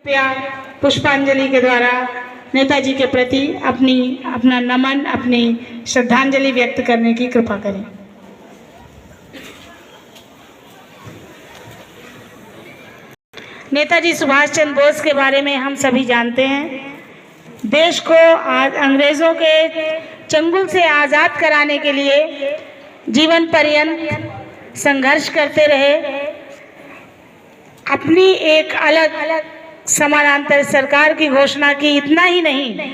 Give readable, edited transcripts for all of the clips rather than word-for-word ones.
कृपया पुष्पांजलि के द्वारा नेताजी के प्रति अपना नमन, अपनी श्रद्धांजलि व्यक्त करने की कृपा करें। नेताजी सुभाष चंद्र बोस के बारे में हम सभी जानते हैं। देश को आज अंग्रेजों के चंगुल से आज़ाद कराने के लिए जीवन पर्यंत संघर्ष करते रहे। अपनी एक अलग समानांतर सरकार की घोषणा की। इतना ही नहीं,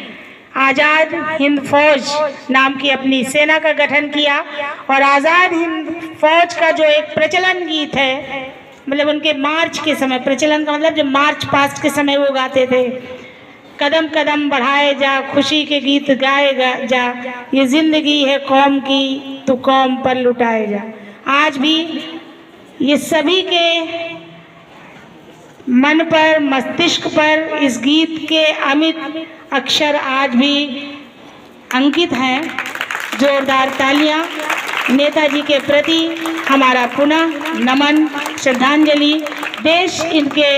आज़ाद हिंद फौज नाम की अपनी सेना का गठन किया और आज़ाद हिंद फौज का जो एक प्रचलन गीत है, मतलब उनके मार्च के समय, प्रचलन का मतलब जब मार्च पास्ट के समय वो गाते थे, कदम कदम बढ़ाए जा, खुशी के गीत गाए जा, ये जिंदगी है कौम की, तो कौम पर लुटाए जा। आज भी ये सभी के मन पर, मस्तिष्क पर इस गीत के अमित अक्षर आज भी अंकित हैं। जोरदार तालियां नेताजी के प्रति हमारा पुनः नमन, श्रद्धांजलि। देश इनके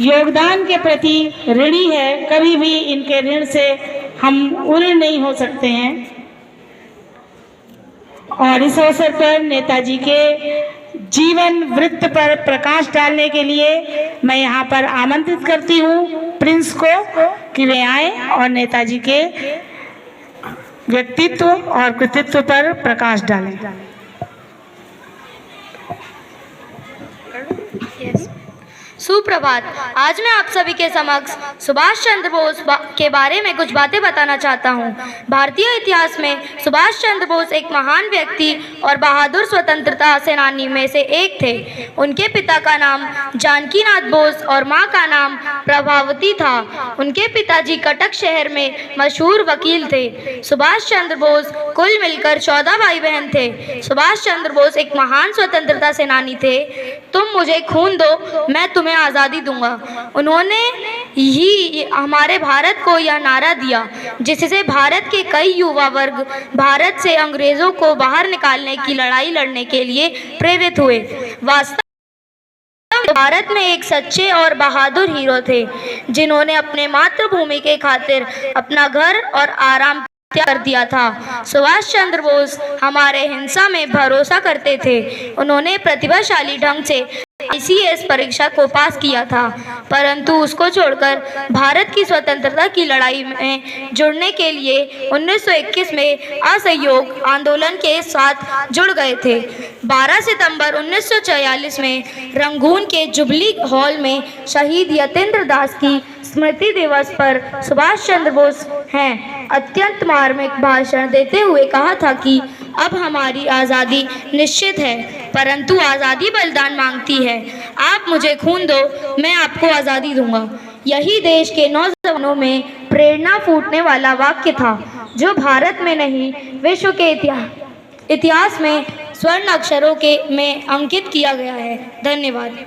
योगदान के प्रति ऋणी है, कभी भी इनके ऋण से हम ऋणी नहीं हो सकते हैं। और इस अवसर पर नेताजी के जीवन वृत्त पर प्रकाश डालने के लिए मैं यहाँ पर आमंत्रित करती हूँ प्रिंस को कि वे आए और नेताजी के व्यक्तित्व और कृतित्व पर प्रकाश डालें। सुप्रभात। आज मैं आप सभी के समक्ष सुभाष चंद्र बोस के बारे में कुछ बातें बताना चाहता हूं। भारतीय इतिहास में सुभाष चंद्र बोस एक महान व्यक्ति और बहादुर स्वतंत्रता सेनानी में से एक थे। उनके पिता का नाम जानकीनाथ बोस और मां का नाम प्रभावती था। उनके पिताजी कटक शहर में मशहूर वकील थे। सुभाष चंद्र बोस कुल मिलकर 14 भाई बहन थे। सुभाष चंद्र बोस एक महान स्वतंत्रता सेनानी थे। तुम मुझे खून दो, मैं तुम्हें आज़ादी दूंगा। उन्होंने ही हमारे भारत को यह नारा दिया, जिससे भारत के कई युवा वर्ग भारत से अंग्रेजों को बाहर निकालने की लड़ाई लड़ने के लिए प्रेरित हुए। वास्तव में भारत में एक सच्चे और बहादुर हीरो थे, जिन्होंने अपने मातृभूमि के खातिर अपना घर और आराम त्याग कर दिया था। सुभाष चंद्र बोस हमारे हिंसा में भरोसा करते थे। उन्होंने प्रतिभाशाली ढंग से ICS परीक्षा को पास किया था, परंतु उसको छोड़कर भारत की स्वतंत्रता की लड़ाई में जुड़ने के लिए 1921 में असहयोग आंदोलन के साथ जुड़ गए थे। 12 सितंबर 1944 में रंगून के जुबली हॉल में शहीद यतेंद्र दास की स्मृति दिवस पर सुभाष चंद्र बोस हैं अत्यंत मार्मिक भाषण देते हुए कहा था कि अब हमारी आज़ादी निश्चित है, परंतु आज़ादी बलिदान मांगती है। आप मुझे खून दो, मैं आपको आज़ादी दूंगा। यही देश के नौजवानों में प्रेरणा फूटने वाला वाक्य था, जो भारत में नहीं विश्व के इतिहास में स्वर्ण अक्षरों में अंकित किया गया है। धन्यवाद।